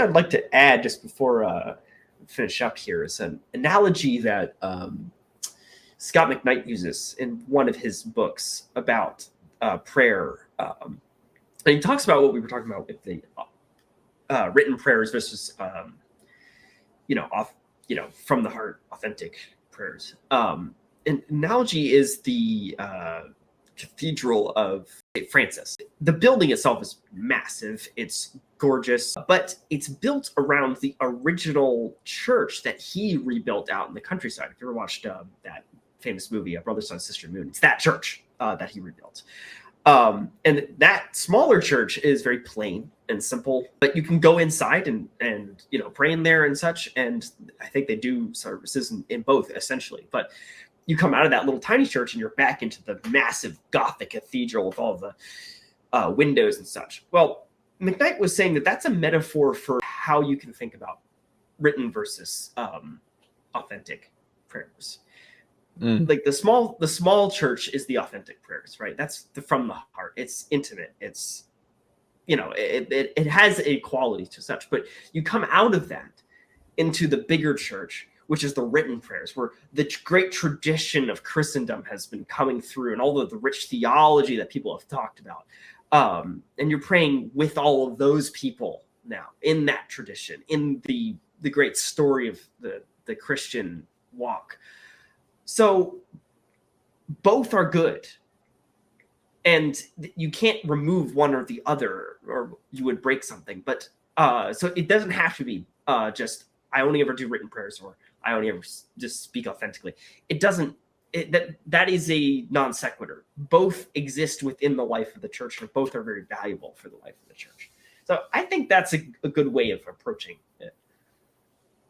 I'd like to add just before finish up here is an analogy that Scott McKnight uses in one of his books about prayer. And he talks about what we were talking about with the written prayers versus, from the heart, authentic prayers. An analogy is the Cathedral of St. Francis. The building itself is massive. It's gorgeous, but it's built around the original church that he rebuilt out in the countryside. If you ever watched that famous movie, Brother, Sun, Sister, Moon, it's that church that he rebuilt. And that smaller church is very plain and simple, but you can go inside and pray in there and such. And I think they do services in both essentially, but you come out of that little tiny church and you're back into the massive Gothic cathedral with all the windows and such. Well, McKnight was saying that that's a metaphor for how you can think about written versus authentic prayers. Like the small church is the authentic prayers, right? That's from the heart. It's intimate. It's, it has a quality to such, but you come out of that into the bigger church, which is the written prayers, where the great tradition of Christendom has been coming through and all of the rich theology that people have talked about. And you're praying with all of those people now in that tradition, in the great story of the Christian walk. So both are good. And you can't remove one or the other, or you would break something. But so it doesn't have to be just, I only ever do written prayers, or I only ever just speak authentically. It doesn't, that is a non sequitur. Both exist within the life of the church, and both are very valuable for the life of the church. So I think that's a good way of approaching it.